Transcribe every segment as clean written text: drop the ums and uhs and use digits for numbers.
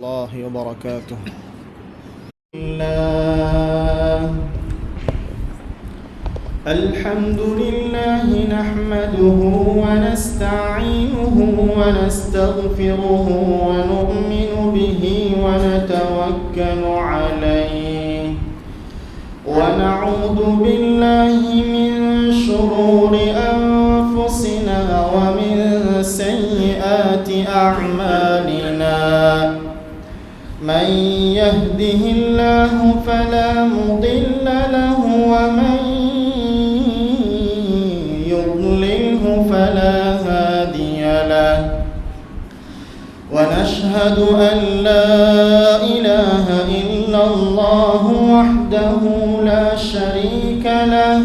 الله وبركاته. الحمد لله نحمده ونستعينه ونستغفره ونؤمن به ونتوكل عليه ونعوذ بالله من شرور أنفسنا ومن سيئات أعمالنا. من يهده الله فلا مضل له ومن يضلله فلا هادي له. ونشهد أن لا إله إلا الله وحده لا شريك له.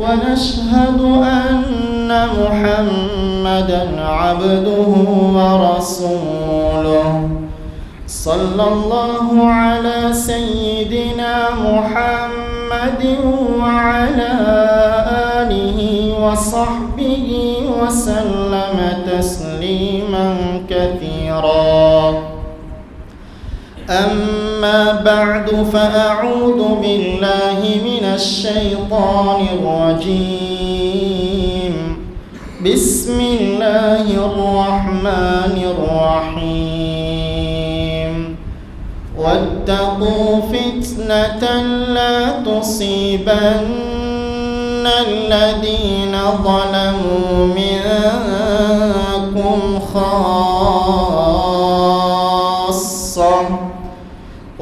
ونشهد أن محمدا عبده ورسوله. صلى الله على سيدنا محمد وعلى آله وصحبه وسلم تسليما كثيرا. أما بعد فأعوذ بالله من الشيطان الرجيم. بسم الله الرحمن الرحيم. واتقوا فتنة لا تصيبن الذين ظلموا منكم خاصة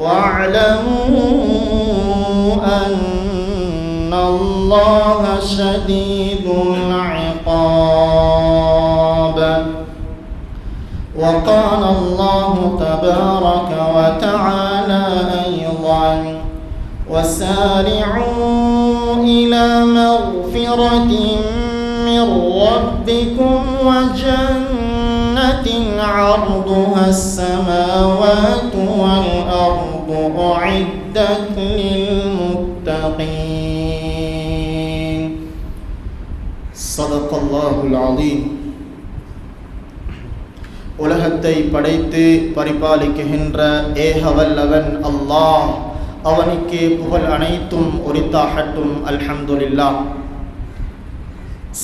واعلموا أن الله شديد العقاب. وقال الله تبارك وتعالى أيضا: وسارعوا إلى مغفرة من ربكم وجنة عرضها السماوات والأرض أعدت للمتقين. صدق الله العظيم. உலகத்தை படைத்து பரிபாலிக்கின்ற ஏகவல்லவன் அல்லாஹ், அவனுக்கே புகழ் அனைத்தும் உரித்தாகட்டும். அல்ஹம்துலில்லாஹ்.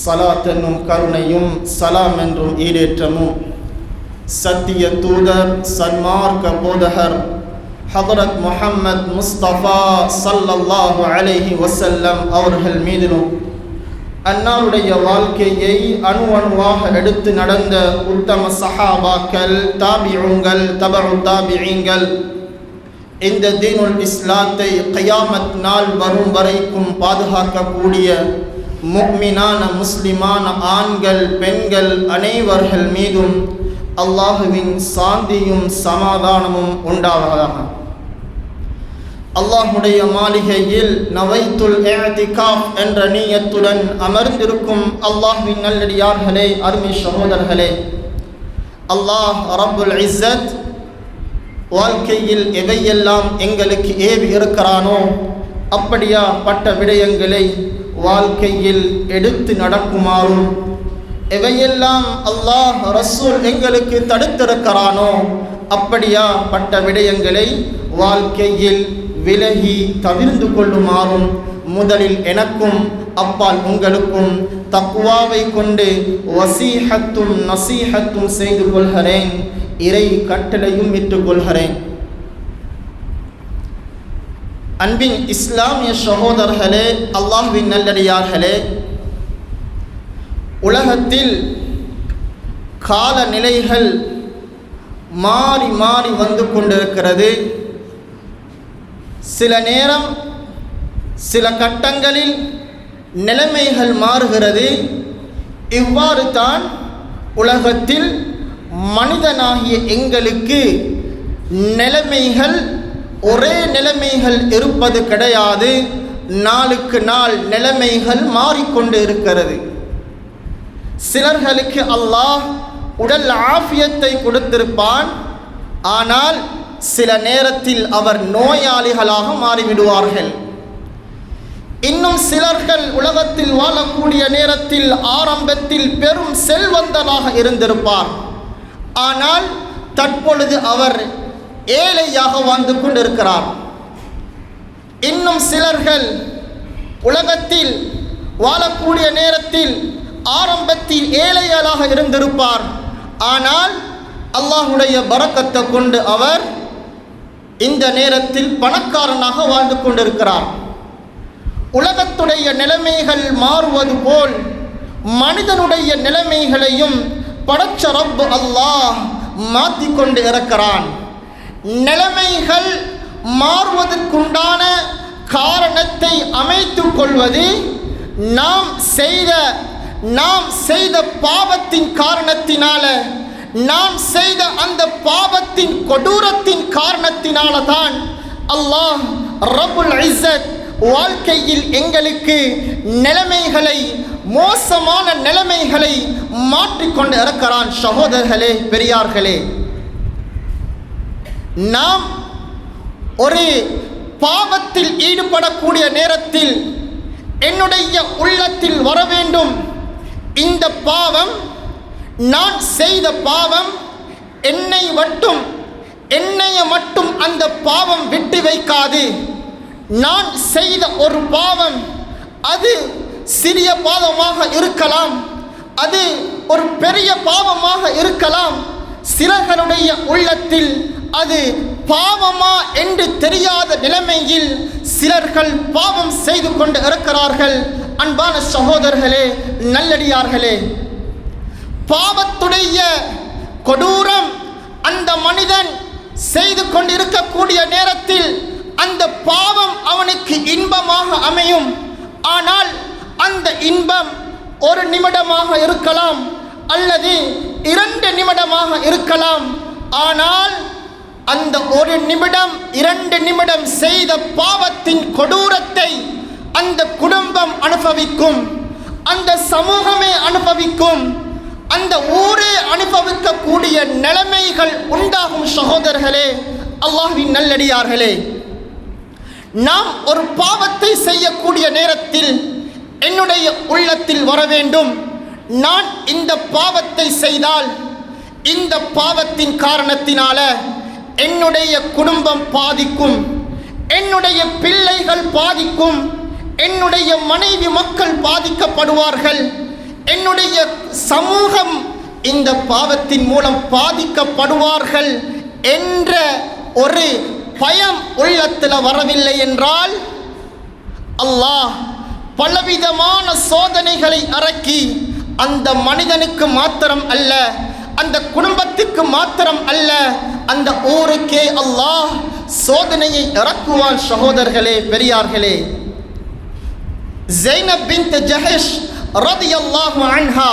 ஸலாத் என்னும் கருணையும் சலாம் என்றும் ஈடேற்றமும் சத்திய தூதர் சன்மார்க்க போதகர் ஹதரத் முஹம்மத் முஸ்தபா ஸல்லல்லாஹு அலைஹி வஸல்லம் அவர்கள் மீதிலும் அன்னாருடைய வாழ்க்கையை அணுவாக எடுத்து நடந்த உத்தம சஹாபாக்கள், தாபிஊன்கள், தபஉ தாபிஈன்கள், இந்த தீனுல் இஸ்லாத்தை கியாமத் நாள் வரும் வரைக்கும் பாதுகாக்கக்கூடிய முஃமினான முஸ்லிமான ஆண்கள், பெண்கள் அனைவர்கள் மீதும் அல்லாஹுவின் சாந்தியும் சமாதானமும் உண்டாவதாக. அல்லாஹுடைய மாளிகையில் நவைத்துல் இஅ்திகாஃப் என்ற நியத்துடன் அமர்ந்திருக்கும் அல்லாஹ்வின் நல்லடியார்களே, அருமை சகோதரர்களே, அல்லாஹ் ரப்புல் இஸ்ஸத் வாழ்க்கையில் எவையெல்லாம் எங்களுக்கு ஏவி இருக்கிறானோ அப்படியாப்பட்ட விடயங்களை வாழ்க்கையில் எடுத்து நடக்குமாறும், எவையெல்லாம் அல்லாஹ் ரசூல் எங்களுக்கு தடுத்திருக்கிறானோ அப்படியாப்பட்ட விடயங்களை வாழ்க்கையில் விலகி தவிர்ந்து கொள்ளுமாறும் முதலில் எனக்கும் அப்பால் உங்களுக்கும் தக்வாவை கொண்டு வசீஹத்தும் நசீஹத்தும் செய்து கொள்கிறேன். இறை கட்டளையும் இட்டுக் கொள்கிறேன். அன்பின் இஸ்லாமிய சகோதரர்களே, அல்லாஹ்வின் நல்லடியார்களே, உலகத்தில் காலநிலைகள் மாறி மாறி வந்து கொண்டிருக்கிறது. சில நேரம் சில கட்டங்களில் நிலைமைகள் மாறுகிறது. இவ்வாறு தான் உலகத்தில் மனிதனாகிய எங்களுக்கு நிலைமைகள் ஒரே நிலைமைகள் இருப்பது கிடையாது. நாளுக்கு நாள் நிலைமைகள் மாறிக்கொண்டு இருக்கிறது. சிலர்களுக்கு அல்லாஹ் உடல் ஆஃபியத்தை கொடுத்திருப்பான். ஆனால் சில நேரத்தில் அவர் நோயாளிகளாக மாறிவிடுவார்கள். இன்னும் சிலர்கள் உலகத்தில் வாழக்கூடிய நேரத்தில் ஆரம்பத்தில் பெரும் செல்வந்தனாக இருந்திருப்பார். ஆனால் தற்பொழுது அவர் ஏழையாக வாழ்ந்து கொண்டிருக்கிறார். இன்னும் சிலர்கள் உலகத்தில் வாழக்கூடிய நேரத்தில் ஆரம்பத்தில் ஏழைகளாக இருந்திருப்பார். ஆனால் அல்லாஹ்வுடைய பரக்கத்தை கொண்டு அவர் இந்த நேரத்தில் பணக்காரனாக வாழ்ந்து கொண்டிருக்கிறார். உலகத்துடைய நிலைமைகள் மாறுவது போல் மனிதனுடைய நிலைமைகளையும் படைச்ச ரப் அல்லாஹ் மாற்றிக்கொண்டு இருக்கிறான். நிலைமைகள் மாறுவதற்குண்டான காரணத்தை அமைத்துக் கொள்வது நாம் செய்த பாவத்தின் காரணத்தினால, நாம் செய்த அந்த பாவத்தின் கொடூரத்தின் காரணத்தினால தான் அல்லாஹ் ரப்புல் இஸ்ஸத் வாழ்க்கையில் எங்களுக்கு நிலைமைகளை, மோசமான நிலைமைகளை மாற்றிக்கொண்டு இருக்கிறான். சகோதரர்களே, பெரியார்களே, நாம் ஒரு பாவத்தில் ஈடுபடக்கூடிய நேரத்தில் என்னுடைய உள்ளத்தில் வர வேண்டும், இந்த பாவம், நான் செய்த பாவம் என்னைய மட்டும் அந்த பாவம் விட்டு வைக்காது. நான் செய்த ஒரு பாவம், அது சிறிய பாவமாக இருக்கலாம், அது ஒரு பெரிய பாவமாக இருக்கலாம். சிலர்களுடைய உள்ளத்தில் அது பாவமா என்று தெரியாத நிலைமையில் சிலர்கள் பாவம் செய்து கொண்டு இருக்கிறார்கள். அன்பான சகோதரர்களே, நல்லடியார்களே, பாவத்துடைய கொடூரம் அந்த மனிதன் செய்து கொண்டிருக்கக்கூடிய நேரத்தில் அந்த பாவம் அவனுக்கு இன்பமாக அமையும். ஆனால் அந்த இன்பம் ஒரு நிமிடமாக இருக்கலாம் அல்லது 2 நிமிடமாக இருக்கலாம். ஆனால் அந்த ஒரு நிமிடம் 2 நிமிடம் செய்த பாவத்தின் கொடூரத்தை அந்த குடும்பம் அனுபவிக்கும், அந்த சமூகமே அனுபவிக்கும், அந்த ஊரே அனுபவிக்கக்கூடிய நிலைமைகள் உண்டாகும். சகோதரர்களே, அல்லாஹ்வின் நல்லடியார்களே, நாம் ஒரு பாவத்தை செய்யக்கூடிய நேரத்தில் என்னுடைய உள்ளத்தில் வர வேண்டும், நான் இந்த பாவத்தை செய்தால் இந்த பாவத்தின் காரணத்தினால என்னுடைய குடும்பம் பாதிக்கும், என்னுடைய பிள்ளைகள் பாதிக்கும், என்னுடைய மனைவி மக்கள் பாதிக்கப்படுவார்கள், என்னுடைய சமூகம் இந்த பாவத்தின் மூலம் பாதிக்கப்படுவார்கள் என்ற ஒரு பயம் உள்ளத்தில் வரவில்லை என்றால் அல்லாஹ் பலவிதமான சோதனைகளை இறக்கி அந்த மனிதனுக்கு மாத்திரம் அல்ல, அந்த குடும்பத்துக்கு மாத்திரம் அல்ல, அந்த ஊருக்கே அல்லாஹ் சோதனையை இறக்குவான். சகோதரர்களே, பெரியார்களே, ஸைனப் பின்த் ஜஹஷ் ரலியல்லாஹு அன்ஹா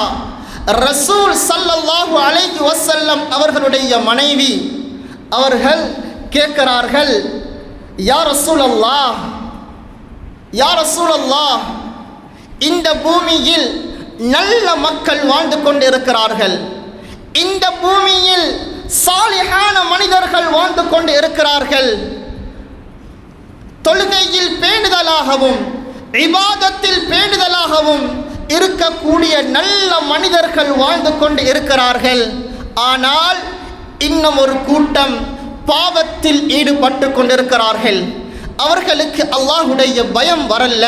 ரசூல் ஸல்லல்லாஹு அலைஹி வஸல்லம் அவர்களுடைய மனைவி. அவர்கள் கேட்கிறார்கள், யா ரசூலல்லாஹ், யா ரசூலல்லாஹ், இந்த பூமியில் நல்ல மக்கள் வாழ்ந்து கொண்டிருக்கிறார்கள், இந்த பூமியில் சாலிஹான மனிதர்கள் வாழ்ந்து கொண்டு இருக்கிறார்கள், தொழுகையில் பேணுதலாகவும் இபாதத்தில் பேணுதலாகவும் இருக்கக்கூடிய நல்ல மனிதர்கள் வாழ்ந்து கொண்டு இருக்கிறார்கள். ஆனால் இன்னும் ஒரு கூட்டம் பாவத்தில் ஈடுபட்டு கொண்டிருக்கிறார்கள். அவர்களுக்கு அல்லாஹ்வுடைய பயம் வரல,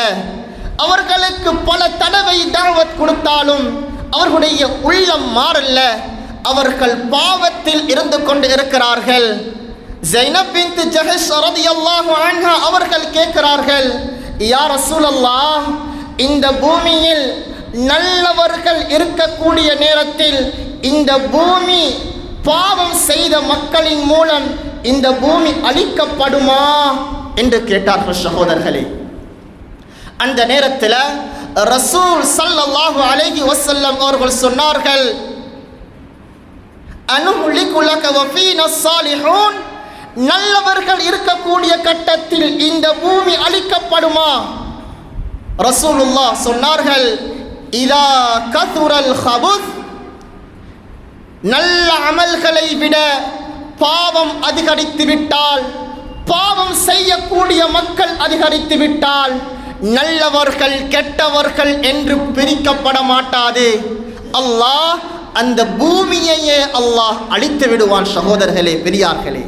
அவர்களுக்கு பல தடவை தாவத் கொடுத்தாலும் அவர்களுடைய உள்ளம் மாறல்ல, அவர்கள் பாவத்தில் இருந்து கொண்டு இருக்கிறார்கள். ஸைனப் பின்த் ஜஹஷ் ரலியல்லாஹு அன்ஹா அவர்கள் கேட்கிறார்கள், யா ரசூலல்லாஹ், இந்த பூமியில் நல்லவர்கள் இருக்கக்கூடிய நேரத்தில் இந்த பூமி பாவம் செய்த மக்களின் மூலம் இந்த பூமி அழிக்கப்படுமா என்று கேட்டார்கள். சகோதரர்களே, அந்த நேரத்தில் ரசூல் ஸல்லல்லாஹு அலைஹி வஸல்லம் அவர்கள் சொன்னார்கள், அனுஹ்லிகு லக வ ஃபீனா ஸாலிஹூன், நல்லவர்கள் இருக்கக்கூடிய கட்டத்தில் இந்த பூமி அழிக்கப்படுமா? ரசூலுல்லாஹ் சொன்னார்கள், இதா கதுரல் ஹபுஸ், நல்ல அமல்களை விட பாவம் அதிகரித்து விட்டால், பாவம் செய்யக்கூடிய மக்கள் அதிகரித்து விட்டால் நல்லவர்கள் கெட்டவர்கள் என்று பிரிக்கப்பட மாட்டாது. அல்லாஹ் அந்த பூமியையே அல்லாஹ் அழித்து விடுவான். சகோதரர்களே, பெரியார்களே,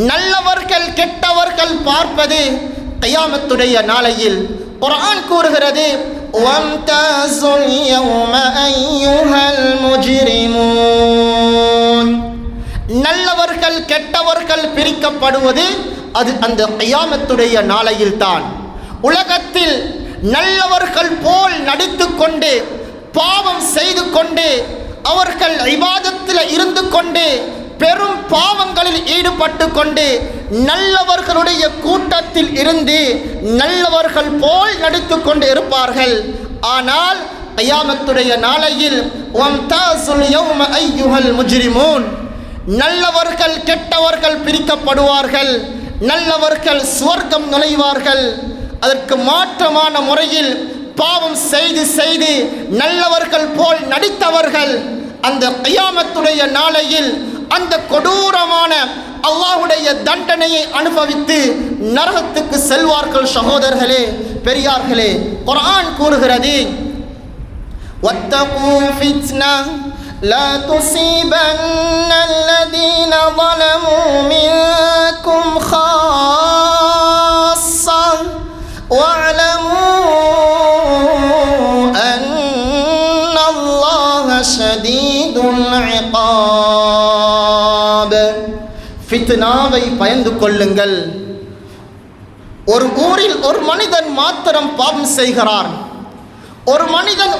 நல்லவர்கள் கெட்டவர்கள் பார்ப்பது கியாமத்துடைய நாளையில். குர்ஆன் கூறுகிறது, வம்தாஸுல் யௌம அய்யுஹல் முஜ்ரிமூன். நல்லவர்கள் கெட்டவர்கள் பிரிக்கப்படுவது அது அந்த கியாமத்துடைய நாளையில் தான். உலகத்தில் நல்லவர்கள் போல் நடித்துக்கொண்டு பாவம் செய்து கொண்டு அவர்கள் இபாதத்தில் இருந்து கொண்டு பெரும் பாவங்களில் ஈடுபட்டு கொண்டு நல்லவர்களுடைய கூட்டத்தில் இருந்து நல்லவர்கள் போல் நடித்து கொண்டு இருப்பார்கள். ஆனால் கியாமத்துடைய நாளையில் வம்தாஸுல் யௌம அய்யுஹல் முஜ்ரிமூன், நல்லவர்கள் கெட்டவர்கள் பிரிக்கப்படுவார்கள். நல்லவர்கள் சுவர்க்கம் நுழைவார்கள். அதற்கு மாற்றமான முறையில் பாவம் செய்து செய்து நல்லவர்கள் போல் நடித்தவர்கள் அந்த கியாமத்துடைய நாளையில் அந்த கொடூரமான அல்லாஹ்வுடைய தண்டனையை அனுபவித்து நரகத்துக்கு செல்வார்கள். சகோதரர்களே, பெரியார்களே, குர்ஆன் கூறுகிறது, வத்தகூ ஃபித்னா லா துஸீபன்ன அல்லதீன ظلموا منكم خاصة واعلموا أن الله شديد العقاب. ஃபித்னாவை பயந்து கொள்ளுங்கள். ஒரு ஊரில் ஒரு மனிதன் மாத்திரம் பாவம் செய்கிறார். ஒரு மனிதன்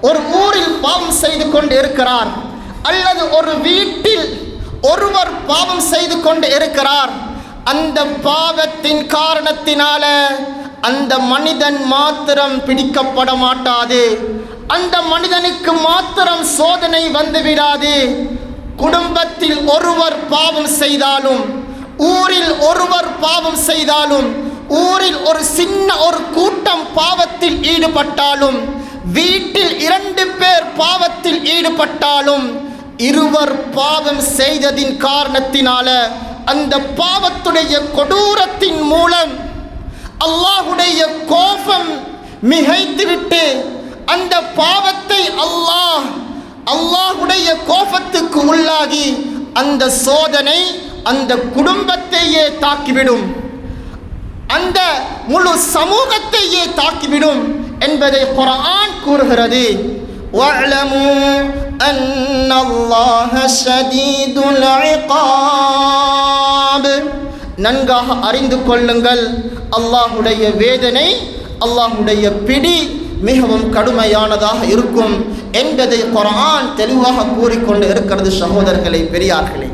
ஒரு ஊரில் பாவம் செய்து கொண்டு இருக்கிறார், அல்லது ஒரு வீட்டில் ஒருவர் பாவம் செய்து கொண்டு இருக்கிறார். அந்த பாவத்தின் காரணத்தினால அந்த மனிதன் மாத்திரம் பிடிக்கப்பட மாட்டாது. அந்த மனிதனுக்கு மாத்திரம் சோதனை வந்துவிடாது. குடும்பத்தில் ஒருவர் பாவம் செய்தாலும், ஊரில் ஒருவர் பாவம் செய்தாலும், ஊரில் ஒரு சின்ன ஒரு கூட்டம் பாவத்தில் ஈடுபட்டாலும், வீட்டில் 2 பேர் பாவத்தில் ஈடுபட்டாலும், இருவர் பாவம் செய்ததின் காரணத்தினால அந்த பாவத்துடைய கொடூரத்தின் மூலம் அல்லாஹ்வுடைய கோபம் மிகைத்துவிட்டு அந்த பாவத்தை அல்லாஹ்வுடைய கோபத்துக்கு உள்ளாகி அந்த சோதனை அந்த குடும்பத்தையே தாக்கிவிடும், அந்த முழு சமூகத்தையே தாக்கிவிடும் என்பதை குர்ஆன் கூறுகிறது. வஅலமு அன்னல்லாஹ ஷதீதுல் இகாப். நன்காக அறிந்து கொள்ளுங்கள், அல்லாஹ்வுடைய வேதனை, அல்லாஹ்வுடைய பிடி மிகவும் கடுமையானதாக இருக்கும் என்பதை குர்ஆன் தெளிவாக கூறிக்கொண்டு இருக்கிறது. சகோதரர்களே, பெரியார்களே,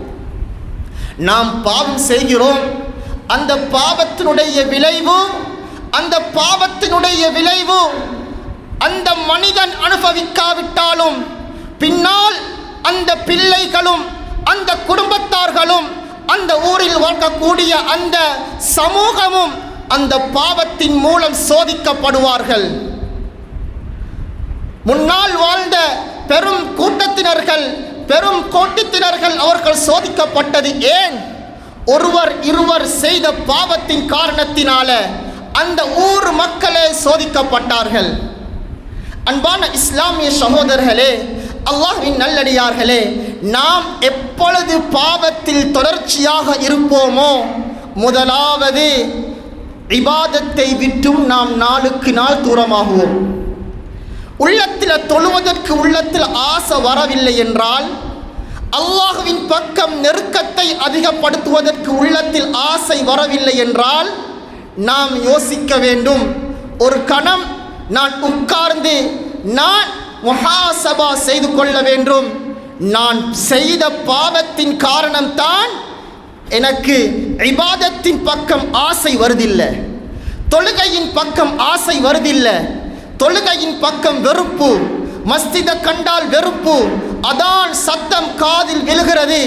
நாம் பாவம் செய்கிறோம். அந்த பாவத்தினுடைய விளைவு அந்த மனிதன் அனுபவிக்காவிட்டாலும் பின்னால் அந்த பிள்ளைகளும் அந்த குடும்பத்தார்களும் அந்த ஊரில் வாழ்க்கக்கூடிய அந்த சமூகமும் அந்த பாவத்தின் மூலம் சோதிக்கப்படுவார்கள். முன்னால் வாழ்ந்த பெரும் கூட்டத்தினர்கள், பெரும் கோட்டித்தினர்கள் அவர்கள் சோதிக்கப்பட்டது ஏன்? ஒருவர் இருவர் செய்த பாவத்தின் காரணத்தினால அந்த ஊர் மக்களே சோதிக்கப்பட்டார்கள். அன்பான இஸ்லாமிய சகோதரர்களே, அல்லாஹ்வின் நல்லடியார்களே, நாம் எப்பொழுது பாவத்தில் தொடர்ச்சியாக இருப்போமோ, முதலாவது இபாதத்தை விட்டும் நாம் நாளுக்கு நாள் தூரமாகுவோம். உள்ளத்தில் தொழுவதற்கு உள்ளத்தில் ஆசை வரவில்லை என்றால், அல்லாஹ்வின் பக்கம் நெருக்கத்தை அதிகப்படுத்துவதற்கு உள்ளத்தில் ஆசை வரவில்லை என்றால், நாம் யோசிக்க வேண்டும். ஒரு கணம் நான் உட்கார்ந்து நான் முஹாசபா செய்து கொள்ள வேண்டும். நான் செய்த பாவத்தின் காரணம்தான் எனக்கு இபாதத்தின் பக்கம் ஆசை வருதில்லை, தொழுகையின் பக்கம் ஆசை வருதில்லை. தொழுகையின் பக்கம் வெறுப்பு, மஸ்ஜிதை கண்டால் வெறுப்பு, அதான் சத்தம் காதில் விழுகிறது,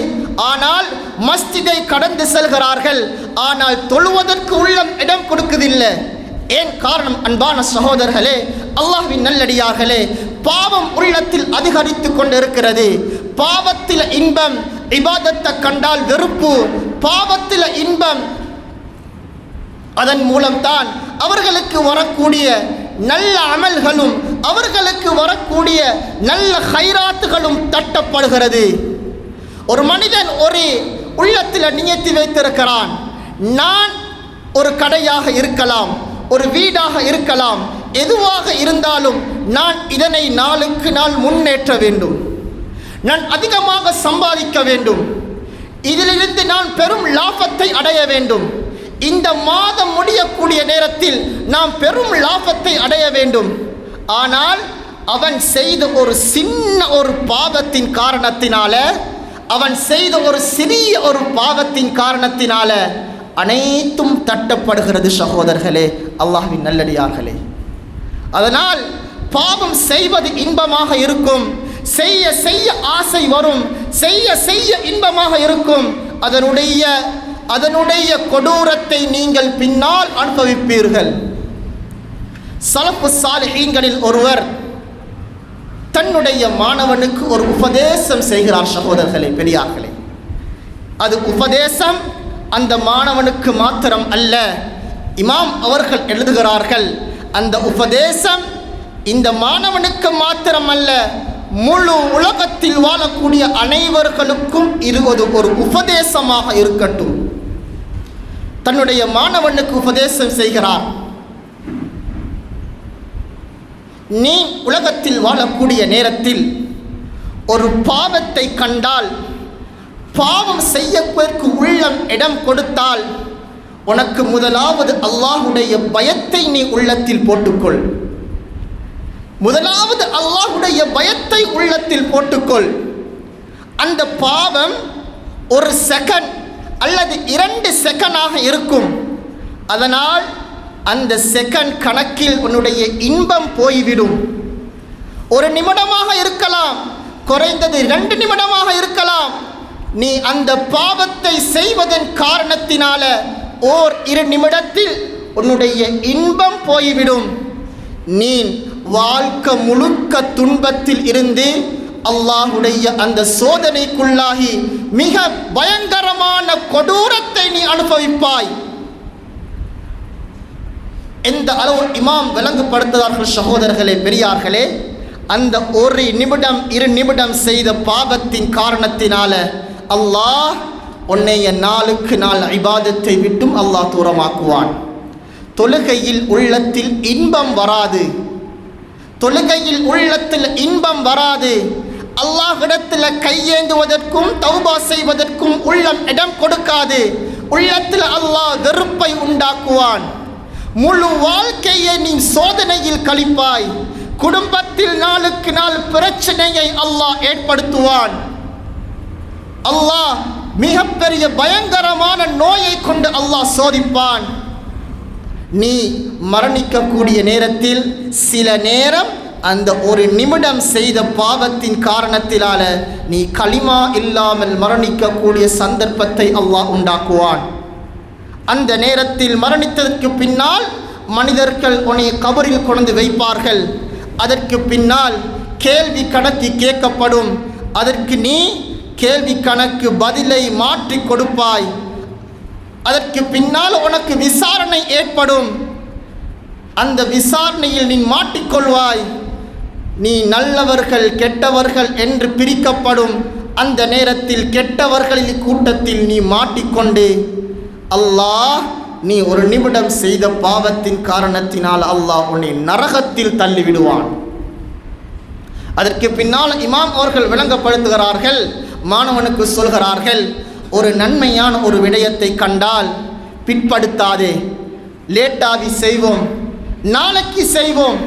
ஆனால் மஸ்ஜிதை கடந்து செல்கிறார்கள், ஆனால் தொழுவதற்கு உள்ளம் இடம் கொடுக்குதில்லை. ஏன் காரணம்? அன்பான சகோதரர்களே, அல்லாஹ்வின் நல்லடியார்களே, பாவம் உள்ளத்தில் அதிகரித்து கொண்டிருக்கிறது. பாவத்தில் இன்பம், இபாதத்தை கண்டால் வெறுப்பு, பாவத்தில் இன்பம். அதன் மூலம்தான் அவர்களுக்கு வரக்கூடிய நல்ல அமல்களும் அவர்களுக்கு வரக்கூடிய நல்ல ஹைராத்துகளும் தட்டப்படுகிறது. ஒரு மனிதன் உள்ளத்தில் நியத்தி வைத்திருக்கிறான், நான் ஒரு கடையாக இருக்கலாம், ஒரு வீடாக இருக்கலாம், எதுவாக இருந்தாலும் நான் இதனை நாளுக்கு நாள் முன்னேற்ற வேண்டும், நான் அதிகமாக சம்பாதிக்க வேண்டும், இதிலிருந்து நான் பெரும் லாபத்தை அடைய வேண்டும், இந்த மாதம் முடியக்கூடிய நேரத்தில் நாம் பெரும் லாபத்தை அடைய வேண்டும். ஆனால் அவன் செய்த ஒரு சின்ன ஒரு பாவத்தின் காரணத்தினால, அவன் செய்த ஒரு சிறிய ஒரு பாவத்தின் காரணத்தினால அனைத்தும் தட்டப்படுகிறது. சகோதரர்களே, அல்லாஹ்வின் நல்லடியார்களே, அதனால் பாவம் செய்வது இன்பமாக இருக்கும், செய்ய செய்ய ஆசை வரும், செய்ய செய்ய இன்பமாக இருக்கும், அதனுடைய கொடூரத்தை நீங்கள் பின்னால் அனுபவிப்பீர்கள். ஸலஃபு ஸாலிஹீன்களில் ஒருவர் தன்னுடைய மாணவனுக்கு ஒரு உபதேசம் செய்கிறார். சகோதரர்களே, பெரியார்களே, அது உபதேசம் அந்த மாணவனுக்கு மாத்திரம் அல்ல. இமாம் அவர்கள் எழுதுகிறார்கள், அந்த உபதேசம் இந்த மாணவனுக்கு மாத்திரம் அல்ல, முழு உலகத்தில் வாழக்கூடிய அனைவர்களுக்கும் இது ஒரு உபதேசமாக இருக்கட்டும். தன்னுடைய மாணவனுக்கு உபதேசம் செய்கிறார். நீ உலகத்தில் வாழக்கூடிய நேரத்தில் ஒரு பாவத்தை கண்டால், பாவம் செய்யப்பதற்கு உள்ளம் இடம் கொடுத்தால், உனக்கு முதலாவது அல்லாஹ்வுடைய பயத்தை நீ உள்ளத்தில் போட்டுக்கொள். முதலாவது அல்லாஹ்வுடைய பயத்தை உள்ளத்தில் போட்டுக்கொள். அந்த பாவம் ஒரு செகண்ட் அல்லது 2 செகண்டாக இருக்கும். அதனால் அந்த செகண்ட் கணக்கில் உன்னுடைய இன்பம் போய்விடும். 1 நிமிடமாக இருக்கலாம், குறைந்தது 2 நிமிடமாக இருக்கலாம். நீ அந்த பாவத்தை செய்வதன் காரணத்தினால 1-2 நிமிடத்தில் உன்னுடைய இன்பம் போய்விடும். நீ வாழ்க்கை முழுக்க துன்பத்தில் இருந்து அல்லாஹ்வுடைய அந்த சோதனைக்குள்ளாகி மிக பயங்கரமான கொடூரத்தை நீ அனுபவிப்பாய். எந்த அளவு இமாம் விளங்குபடுத்துகிறார்கள். சகோதரர்களே, பெரியார்களே, அந்த 1 நிமிடம் 2 நிமிடம் செய்த பாவத்தின் காரணத்தினால அல்லாஹ் உன்னைய நாளுக்கு நாள் இபாதத்தை விட்டும் அல்லாஹ் தூரமாக்குவான். தொழுகையில் உள்ளத்தில் இன்பம் வராது, தொழுகையில் உள்ளத்தில் இன்பம் வராது. அல்லாஹ்விடத்தில் கையேந்துவதற்கும் தௌபா செய்வதற்கும் உள்ளம் இடம் கொடுக்காது. உள்ளத்தில் அல்லாஹ் வெறுப்பை உண்டாக்குவான். முழு வாழ்க்கையை நீ சோதனையில் கழிப்பாய். குடும்பத்தில் நாளுக்கு நாள் பிரச்சனையை அல்லாஹ் ஏற்படுத்துவான். அல்லாஹ் மிகப்பெரிய பயங்கரமான நோயை கொண்டு அல்லாஹ் சோதிப்பான். நீ மரணிக்கக்கூடிய நேரத்தில் சில நேரம் அந்த 1 நிமிடம் செய்த பாவத்தின் காரணத்தினால நீ கலிமா இல்லாமல் மரணிக்கக்கூடிய சந்தர்ப்பத்தை அல்லாஹ் உண்டாக்குவான். அந்த நேரத்தில் மரணித்ததற்கு பின்னால் மனிதர்கள் உன்னை கபரில் கொண்டு வைப்பார்கள். அதற்கு பின்னால் கேள்வி கணக்கு கேட்கப்படும். அதற்கு நீ கேள்வி கணக்கு பதிலை மாற்றி கொடுப்பாய். அதற்கு பின்னால் உனக்கு விசாரணை ஏற்படும். அந்த விசாரணையில் நீ மாட்டிக்கொள்வாய். நீ நல்லவர்கள் கெட்டவர்கள் என்று பிரிக்கப்படும். அந்த நேரத்தில் கெட்டவர்களின் கூட்டத்தில் நீ மாட்டிக்கொண்டு அல்லாஹ் நீ 1 நிமிடம் செய்த பாவத்தின் காரணத்தினால் அல்லாஹ் உன்னை நரகத்தில் தள்ளிவிடுவான். அதற்கு பின்னால் இமாம் அவர்கள் விளங்கப்படுத்துகிறார்கள், மாணவனுக்கு சொல்கிறார்கள், ஒரு நன்மையான ஒரு விடயத்தை கண்டால் பிற்படுத்தாதே, லேட்டாகி செய்வோம், நாளைக்கு செய்வோம்,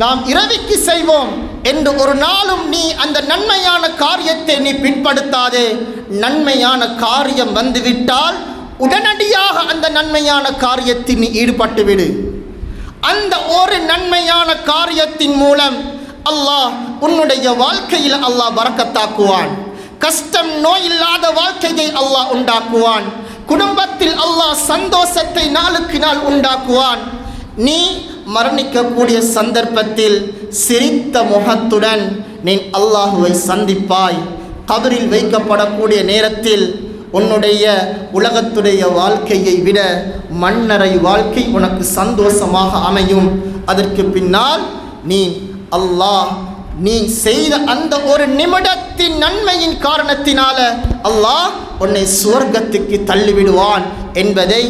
நாம் இரவிக்கு செய்வோம் என்று ஒரு நாளும் நீ அந்த நன்மையான காரியத்தை நீ பிற்படுத்தாதே. நன்மையான காரியம் வந்துவிட்டால் உடனடியாக அந்த நன்மையான காரியத்தில் நீ ஈடுபட்டு விடு. அந்த ஒரு நன்மையான காரியத்தின் மூலம் அல்லாஹ் உன்னுடைய வாழ்க்கையில் அல்லாஹ் பரக்கத்தாக்குவான். கஷ்டம் நோய் இல்லாத வாழ்க்கையை அல்லாஹ் உண்டாக்குவான். குடும்பத்தில் அல்லாஹ் சந்தோஷத்தை நாளுக்கு நாள் உண்டாக்குவான். நீ மரணிக்கக்கூடிய சந்தர்ப்பத்தில் சிரித்த முகத்துடன் நீ அல்லாஹுவை சந்திப்பாய். கபரில் வைக்கப்படக்கூடிய நேரத்தில் உன்னுடைய உலகத்துடைய வாழ்க்கையை விட மண்ணறை வாழ்க்கை உனக்கு சந்தோஷமாக அமையும். அதற்கு பின்னால் நீ அல்லாஹ் நீ செய்த அந்த 1 நிமிட பாவத்தின் நன்மையின் காரணத்தினால அல்லாஹ் உன்னை சுவர்க்கத்துக்கு தள்ளிவிடுவான் என்பதை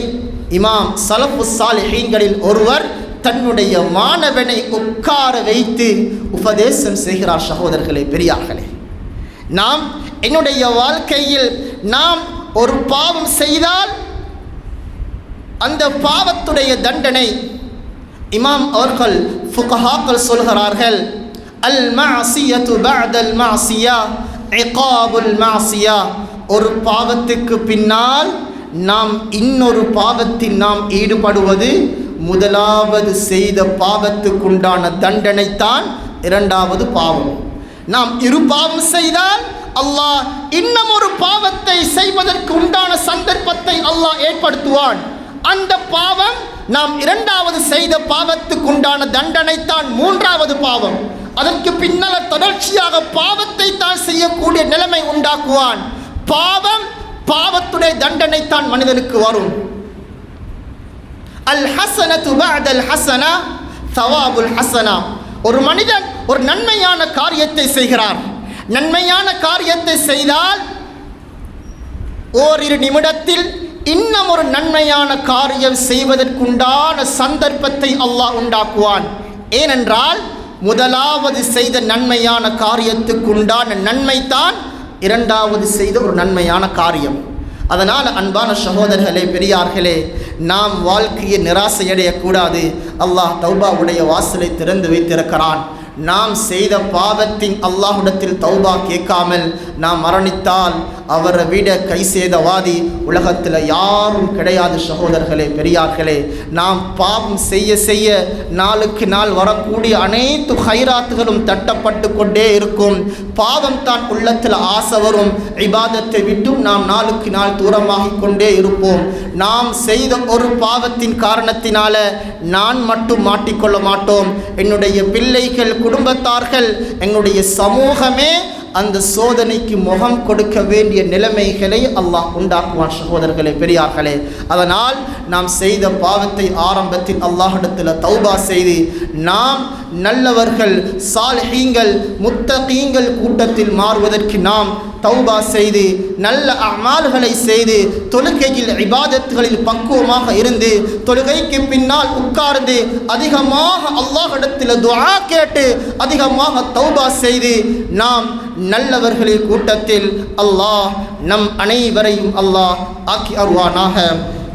இமாம் சலஃபு சாலிஹீன்களில் ஒருவர் தன்னுடைய மாணவனை உட்கார வைத்து உபதேசம் செய்கிறார். சகோதரர்களே, பெரியார்களே, நாம் என்னுடைய வாழ்க்கையில் நாம் ஒரு பாவம் செய்தால் அந்த பாவத்துடைய தண்டனை இமாம் அவர்கள் ஃபுகஹாக்கள் சொல்கிறார்கள், அல் மஅசியத்து பஅதல் மஅசியா இகாபுல் மஅசியா. ஒரு பாவத்துக்கு பின்னால் நாம் இன்னொரு பாவத்தில் நாம் ஈடுபடுவது முதலாவது செய்த பாவத்துக்குண்டான தண்டனைத்தான் இரண்டாவது பாவம். நாம் இரு பாவம் செய்தால் அல்லாஹ் இன்னும் ஒரு பாவத்தை செய்வதற்கு உண்டான சந்தர்ப்பத்தை அல்லாஹ் ஏற்படுத்துவான். அந்த பாவம் நாம் இரண்டாவது செய்த பாவத்துக்கு உண்டான தண்டனைத்தான் மூன்றாவது பாவம். அதற்கு பின்னால் தொடர்ச்சியாக பாவத்தை தான் செய்யக்கூடிய நிலைமை உண்டாக்குவான். பாவத்துடைய தண்டனைத்தான் மனிதனுக்கு வரும். அல் ஹஸனத்து பஅதல் ஹஸனா தவாபுல் ஹஸனா. ஒரு மனிதன் ஒரு நன்மையான காரியத்தை செய்கிறார். நன்மையான காரியத்தை செய்தால் ஓரிரு நிமிடத்தில் இன்னும் ஒரு நன்மையான காரியம் செய்வதற்குண்டான சந்தர்ப்பத்தை அல்லாஹ் உண்டாக்குவான். ஏனென்றால் முதலாவது செய்த நன்மையான காரியத்துக்குண்டான நன்மைதான் இரண்டாவது செய்த ஒரு நன்மையான காரியம். அதனால் அன்பான சகோதரர்களே, பெரியார்களே, நாம் வாழ்க்கையை நிராசையடையக்கூடாது. அல்லாஹ் தௌபாவுடைய வாசலை திறந்து வைத்திருக்கிறான். நாம் செய்த பாவத்தின் அல்லாஹ்விடத்தில் தௌபா கேட்காமல் நாம் மரணித்தால் அவரை விட கை சேதவாதி உலகத்தில் யாரும் கிடையாது. சகோதரர்களே, பெரியார்களே, நாம் பாவம் செய்ய செய்ய நாளுக்கு நாள் வரக்கூடிய அனைத்து ஹைராத்துகளும் தட்டப்பட்டு கொண்டே இருக்கும். பாவம் தான் உள்ளத்தில் ஆசை வரும். இபாதத்தை விட்டும் நாம் நாளுக்கு நாள் தூரமாகிக் கொண்டே இருப்போம். நாம் செய்த ஒரு பாவத்தின் காரணத்தினால நான் மட்டும் மாட்டிக்கொள்ள மாட்டோம். என்னுடைய பிள்ளைகள், குடும்பத்தார்கள், எங்களுடைய சமூகமே அந்த சோதனைக்கு முகம் கொடுக்க வேண்டிய நிலைமைகளை அல்லாஹ் உண்டாக்குவான். சகோதரர்களே, பெரியார்களே, அதனால் நாம் செய்த பாவத்தை ஆரம்பத்தில் அல்லாஹ்விடத்தில் தௌபா செய்து நாம் நல்லவர்கள், சாலிஹீங்கள், முத்தகீங்கள் கூட்டத்தில் மாறுவதற்கு நாம் தௌபா செய்து நல்ல அமால்களை செய்து தொழுகையில் இபாதத்துகளில் பக்குவமாக இருந்து தொழுகைக்கு பின்னால் உட்கார்ந்து அதிகமாக அல்லாஹ்விடத்தில் துஆ கேட்டு அதிகமாக தௌபா செய்து நாம் நல்லவர்களின் கூட்டத்தில் அல்லாஹ் நம் அனைவரையும் அல்லாஹ் ஆக்கி அருள்வானாக.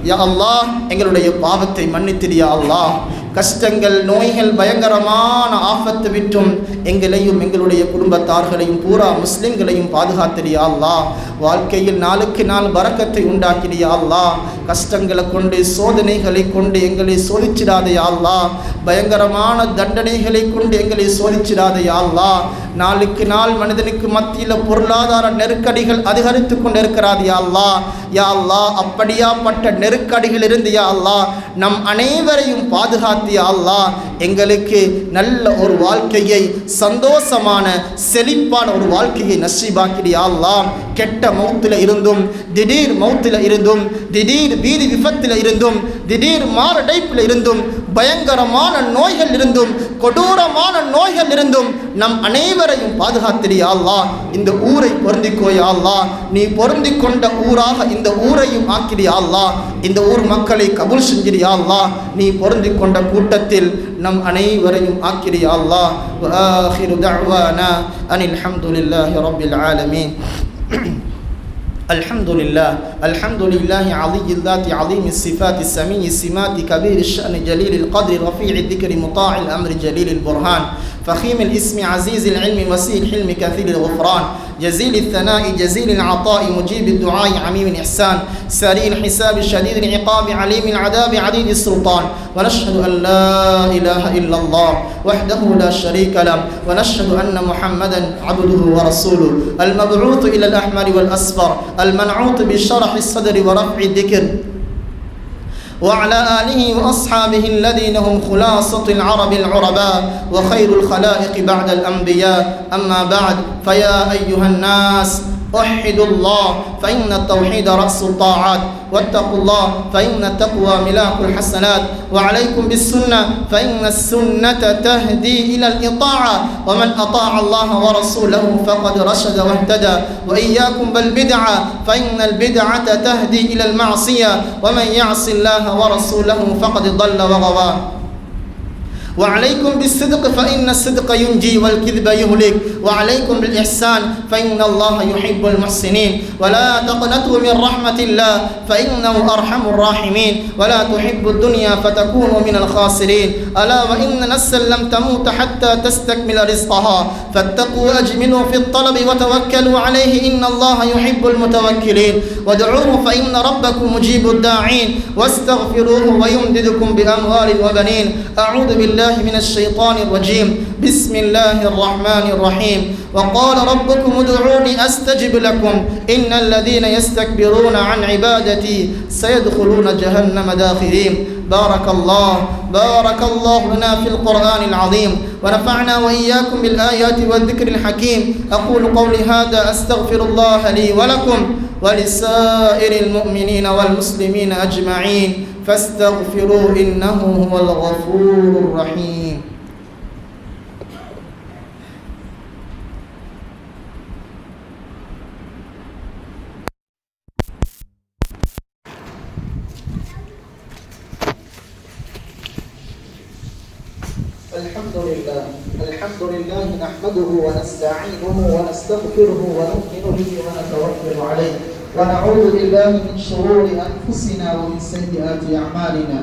யா அல்லாஹ், எங்களுடைய பாவத்தை மன்னித்திடு. யா அல்லாஹ், கஷ்டங்கள், நோய்கள், பயங்கரமான ஆபத்து விட்டும் எங்களையும் எங்களுடைய குடும்பத்தார்களையும் பூரா முஸ்லிம்களையும் பாதுகாத்திடு. யா அல்லாஹ், வாழ்க்கையில் நாளுக்கு நாள் பரக்கத்தை உண்டாக்கிடு. யா அல்லாஹ், கஷ்டங்களை கொண்டு சோதனைகளை கொண்டு எங்களை சோதிச்சிடாதே. யா அல்லாஹ், பயங்கரமான தண்டனைகளை கொண்டு எங்களை சோதிச்சிடாதே. யா அல்லாஹ், நாளுக்கு நாள் மனிதனுக்கு மத்தியில் பொருளாதார நெருக்கடிகள் அதிகரித்து கொண்டிருக்கிறது. யா அல்லாஹ், யா அல்லாஹ், அப்படியாப்பட்ட நெருக்கடிகள் இருந்து யா அல்லாஹ் நம் அனைவரையும் பாதுகாத்து யா அல்லாஹ் எங்களுக்கு நல்ல ஒரு வாழ்க்கையை, சந்தோஷமான செழிப்பான ஒரு வாழ்க்கையை நசீபாக்கிடு. யா அல்லாஹ், கெட்ட மௌத்தில் இருந்தும், திடீர் மௌத்தில் இருந்தும், திடீர் வீதி விபத்தில் இருந்தும், திடீர் மாரடைப்பில் இருந்தும், பயங்கரமான நோய்கள் இருந்தும், கொடூரமான நோய்கள் இருந்தும் நம் அனைவரையும் பாதுகாத்திடு. யா அல்லாஹ், இந்த ஊரை பொருந்திக்கோ. யா அல்லாஹ், நீ பொருந்தி கொண்ட ஊராக இந்த ஊரையும் ஆக்கிடு. யா அல்லாஹ், இந்த ஊர் மக்களை கபூல் செஞ்சிடு. யா அல்லாஹ், நீ பொருந்தி கொண்ட கூட்டத்தில் நம் அனைவரையும் ஆக்கிடு. யா அல்லாஹ். வ ஆகிரு தஅவானா அனில் ஹம்துலில்லாஹி ரப்பில் ஆலமீன். الحمد لله علي الذات عظيم الصفات السميع السمات كبير الشأن جليل القدر رفيع الذكر مطاع الأمر جليل البرهان فخيم الاسم عزيز العلم وسيع الحلم كثير الغفران جزيل الثناء جزيل العطاء مجيب الدعاء عميم الإحسان سريع الحساب شديد العقاب عليم العذاب عديد السلطان ونشهد أن لا إله إلا الله وحده لا شريك له ونشهد أن محمدا عبده ورسوله المبعوث إلى الأحمر والأصفر المنعوت بشرح الصدر ورفع الذكر وعلى آله وأصحابه الذين هم خلاصة العرب العرباء وخير الخلائق بعد الأنبياء. أما بعد، فيا أيها الناس وحدوا الله فإن التوحيد رأس الطاعات، واتقوا الله فإن التقوى ملاك الحسنات، وعليكم بالسنة فإن السنة تهدي إلى الإطاعة، ومن أطاع الله ورسوله فقد رشد واهتدى، وإياكم بالبدعة فإن البدعة تهدي إلى المعصية، ومن يعص الله ورسوله فقد ضل وغوى. وعليكم بالصدق فإن الصدق ينجي والكذب يهلك، وعليكم بالإحسان فإن الله يحب المحسنين، ولا تقنطوا من رحمة الله فإنه أرحم الراحمين، ولا تحبوا الدنيا فتكونوا من الخاسرين. ألا وإن نفسا لم تموت حتى تستكمل رزقها، فاتقوا وأجملوا في الطلب وتوكلوا عليه إن الله يحب المتوكلين. وادعوه فإن ربكم مجيب الداعين، واستغفروه ويمددكم بأموال وبنين. أعوذ بالله من الشيطان الرجيم. بسم الله الرحمن الرحيم. وقال ربكم ادعوني أستجب لكم إن الذين يستكبرون عن عبادتي سيدخلون جهنم داخرين. بارك الله لنا في القرآن العظيم، ونفعنا وإياكم بالآيات والذكر الحكيم. أقول قولي هذا أستغفر الله لي ولكم ولسائر المؤمنين والمسلمين أجمعين فاستغفروه إنه هو الغفور الرحيم. الحمد لله نحمده ونستعينه ونستغفره ونؤمن به ونتوكل عليه، ونعوذ بالله من شرور أنفسنا ومن سيئات أعمالنا.